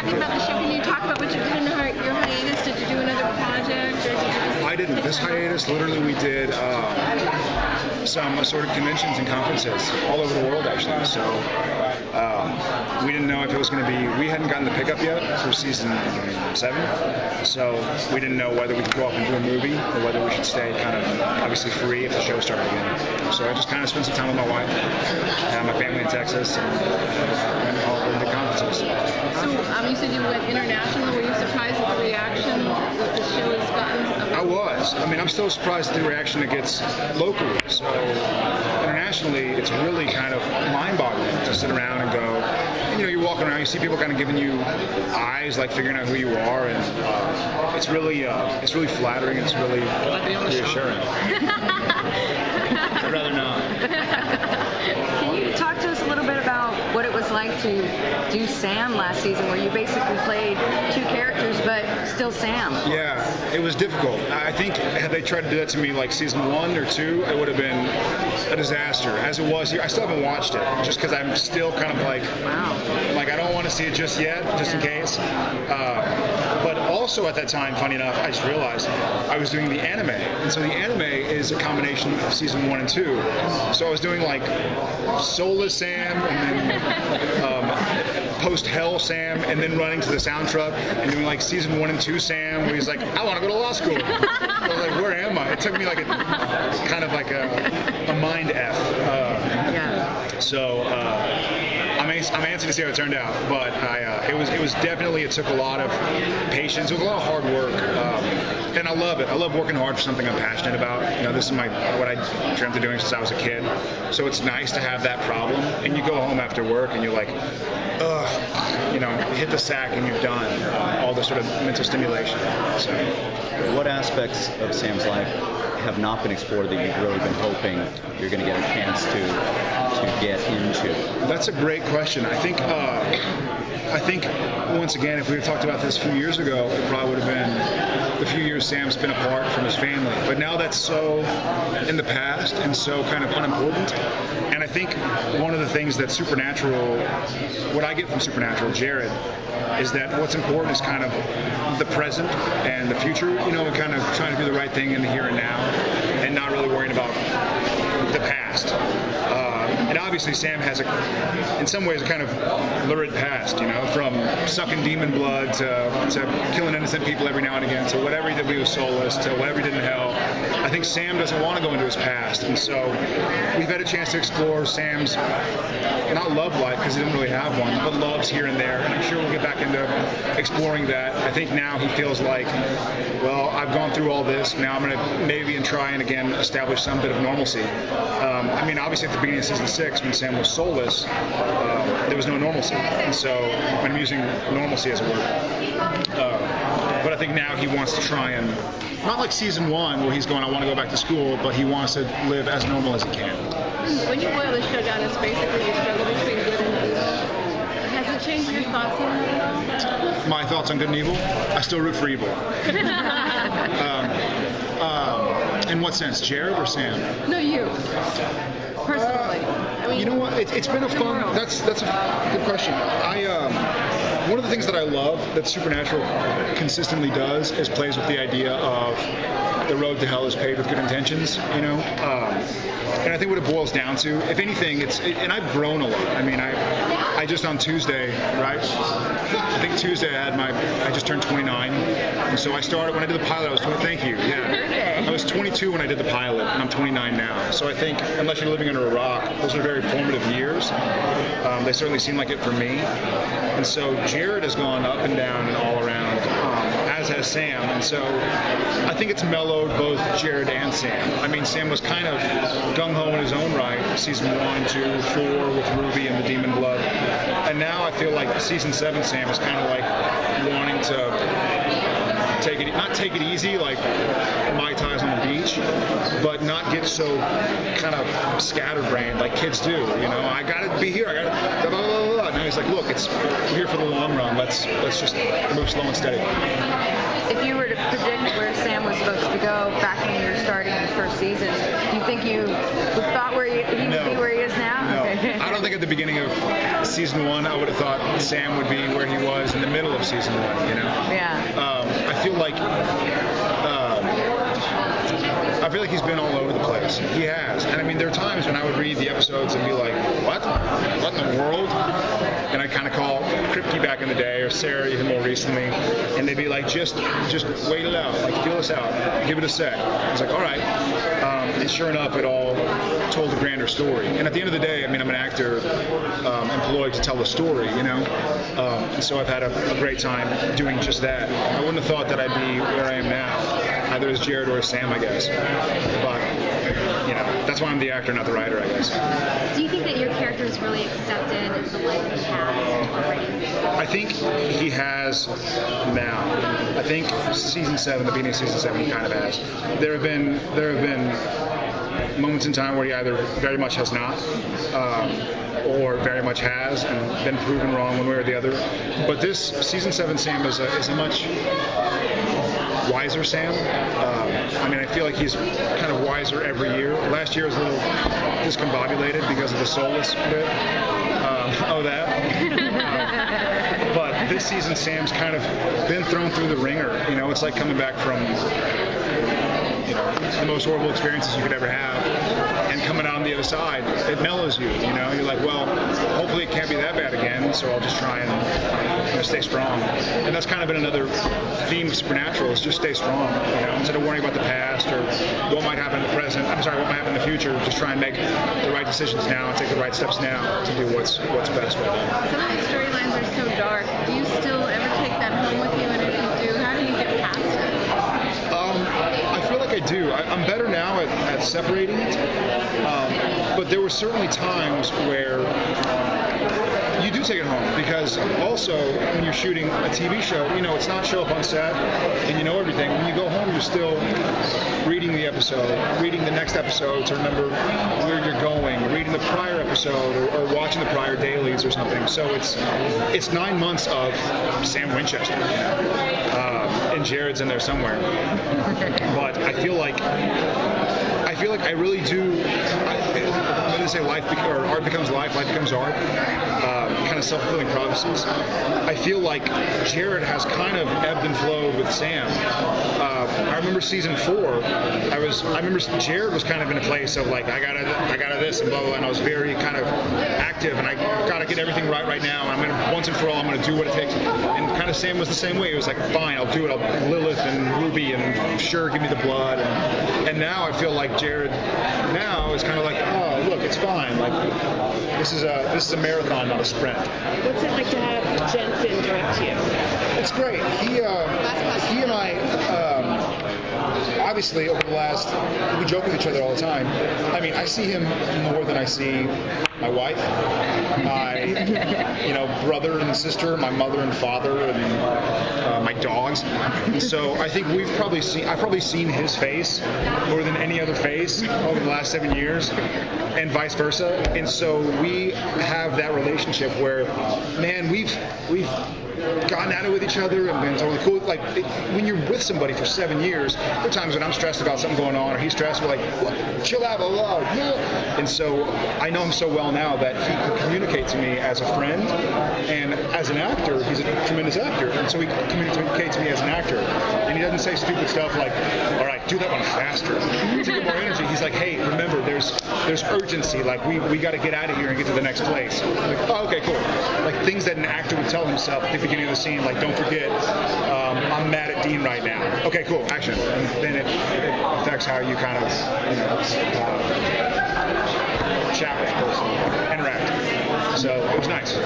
talking about the show, can you talk about what you did in your hiatus? Did you do another project? Or did you I didn't. This hiatus, literally, we did some assorted conventions and conferences all over the world, actually. So we didn't know if it was going to be. We hadn't gotten the pickup yet for season 7, so we didn't know whether we could go off and do a movie or whether we should stay kind of obviously free if the show started again. So I just kind of spent some time with my wife, and my family in Texas, and went all over the conferences. So you said you went international. Were you surprised with the reaction that the show has gotten? I was. I mean, I'm still surprised at the reaction it gets locally. So internationally, it's really kind of mind-boggling to sit around and go, you know, you're walking around, you see people kind of giving you eyes, like figuring out who you are, and it's really flattering. It's really reassuring. I'd rather not. Can you talk to us a little bit about what it was like to do Sam last season, where you basically played 2 characters, but still Sam? Yeah, it was difficult. I think had they tried to do that to me like season 1 or 2, it would have been a disaster. As it was here, I still haven't watched it, just because I'm still kind of like, I don't want to see it just yet, just in case. But also at that time, funny enough, I just realized I was doing the anime, and so the anime is a combination of season 1 and 2. So I was doing like Soulless Sam, and then post-Hell Sam, and then running to the sound truck and doing like season 1 and 2 Sam, where he's like, I want to go to law school. I was like, where am I? It took me like a mind F. So I'm anxious to see how it turned out, but it was definitely, it took a lot of patience. It was a lot of hard work, and I love it. I love working hard for something I'm passionate about. You know, this is what I dreamt of doing since I was a kid. So it's nice to have that problem, and you go home after work and you're like, ugh, you know, you hit the sack and you've done all the sort of mental stimulation. So, what aspects of Sam's life have not been explored that you've really been hoping you're going to get a chance to get into? That's a great question. I think once again, if we had talked about this a few years ago, it probably would have been the few years Sam's been apart from his family. But now that's so in the past and so kind of unimportant. And I think one of the things that Supernatural, what I get from Supernatural, Jared, is that what's important is kind of the present and the future, you know, and kind of trying to do the right thing in the here and now, and not really worrying about the past. And obviously Sam has in some ways a kind of lurid past, you know, from sucking demon blood to killing innocent people every now and again, to whatever he did when he was soulless, to whatever he did in hell. I think Sam doesn't want to go into his past, and so we've had a chance to explore Sam's, not love life, because he didn't really have one, but loves here and there, and I'm sure we'll get back into exploring that. I think now he feels like, well, I've gone through all this, now I'm going to maybe try and again establish some bit of normalcy. I mean, obviously at the beginning of season 6, when Sam was soulless, there was no normalcy, and so I'm using normalcy as a word. But I think now he wants to try and, not like season 1 where he's going, I want to go back to school, but he wants to live as normal as he can. When you boil the show down, it's basically you struggle between good and evil. Has it changed your thoughts on it at all? My thoughts on good and evil? I still root for evil. In what sense, Jared or Sam? No, you. Personally. I mean, you know what? It's been a fun. That's a good question. One of the things that I love that Supernatural consistently does is plays with the idea of the road to hell is paved with good intentions. You know, and I think what it boils down to, if anything, and I've grown a lot. I mean, I just on Tuesday, right? I think Tuesday I just turned 29, and so I started when I did the pilot. I was 20. Thank you. Yeah, I was 22 when I did the pilot, and I'm 29 now. So I think unless you're living under a rock, those are very formative years. They certainly seem like it for me, and so Jared has gone up and down and all around, as has Sam, and so I think it's mellowed both Jared and Sam. I mean, Sam was kind of gung-ho in his own right, season 1, 2, 4 with Ruby and the Demon Blood, and now I feel like season 7 Sam is kind of like wanting to not take it easy like Mai Tais on the beach, but not get so kind of scatterbrained like kids do. You know, I gotta be here. I gotta blah, blah, blah, blah. Now he's like, look, we're here for the long run. Let's just move slow and steady. If you were to predict where Sam was supposed to go back when you were starting the first season, do you think you thought where he would be where he is now? No, Okay. I don't think think at the beginning of season 1, I would have thought Sam would be where he was in the middle of season 1. Yeah. I feel like he's been all over the place. He has. And I mean, there are times when I would read the episodes and be like, what? What in the world? And I kind of call Kripke back in the day, or Sarah even more recently, and they'd be like, just wait it out, like feel us out, give it a sec. I was like, all right. And sure enough, it all told a grander story. And at the end of the day, I mean, I'm an actor employed to tell a story, you know? And so I've had a great time doing just that. I wouldn't have thought that I'd be where I am now, either as Jared or as Sam, I guess. But, you know, that's why I'm the actor, not the writer, I guess. Do you think that your character has really accepted the life that he has already? I think he has now. I think season 7, the beginning of season 7, he kind of has. There have been moments in time where he either very much has not, or very much has and been proven wrong one way or the other. But this season 7 Sam is a much wiser Sam. I mean, I feel like he's kind of wiser every year. Last year was a little discombobulated because of the soulless bit. But this season, Sam's kind of been thrown through the ringer. You know, it's like coming back from, you know, the most horrible experiences you could ever have, and coming out on the other side, it mellows you. You know, you're like, well, hopefully it can't be that bad again. So I'll just try and stay strong. And that's kind of been another theme of Supernatural, is just stay strong. You know, instead of worrying about the past or what might happen in the present. What might happen in the future. Just try and make the right decisions now and take the right steps now to do what's best right now. Some of these storylines are so dark. Do you still ever take that home with you? And if you do, how do you get past it? I feel like I do. I'm better now at separating it. But there were certainly times where you do take it home, because also when you're shooting a TV show, you know, it's not show up on set and you know everything. When you go home, you're still reading the episode, reading the next episode to remember where you're going, reading the prior episode, or watching the prior dailies or something. So it's 9 months of Sam Winchester, you know? And Jared's in there somewhere. But I feel like I really do. I'm going to say or art becomes life becomes art. Kind of self-fulfilling prophecies. I feel like Jared has kind of ebbed and flowed with Sam. I remember season 4. I remember Jared was kind of in a place of like, I gotta this and blah blah, and I was very kind of active, and I gotta get everything right now. And I'm gonna, once and for all, I'm gonna do what it takes. And kind of Sam was the same way. He was like, fine, I'll do it. Lilith and Ruby, and sure, give me the blood. And now I feel like Jared now is kind of like, oh look, it's fine. Like this is a marathon, not a sprint. What's it like to have Jensen direct you? It's great. He and I, obviously over the last, we joke with each other all the time. I mean, I see him more than I see my wife, my, you know, brother and sister, my mother and father, and my dogs. So I think I've probably seen his face more than any other face over the last 7 years, and vice versa. And so we have that relationship where, man, we've gotten at it with each other and been totally cool. Like, when you're with somebody for 7 years, there are times when I'm stressed about something going on, or he's stressed, we're like, chill out, blah, blah, blah. And so I know him so well now that he can communicate to me as a friend, and as an actor, he's a tremendous actor, and so he communicates to me as an actor. And he doesn't say stupid stuff like, all right, do that one faster to get more energy. He's like, hey, remember, there's urgency. Like, we got to get out of here and get to the next place. I'm like, oh, okay, cool. Like things that an actor would tell himself at the beginning of the scene, like, don't forget, I'm mad at Dean right now. Okay, cool, action. And then it affects how you kind of, you know, chat with the person, interact. So it was nice.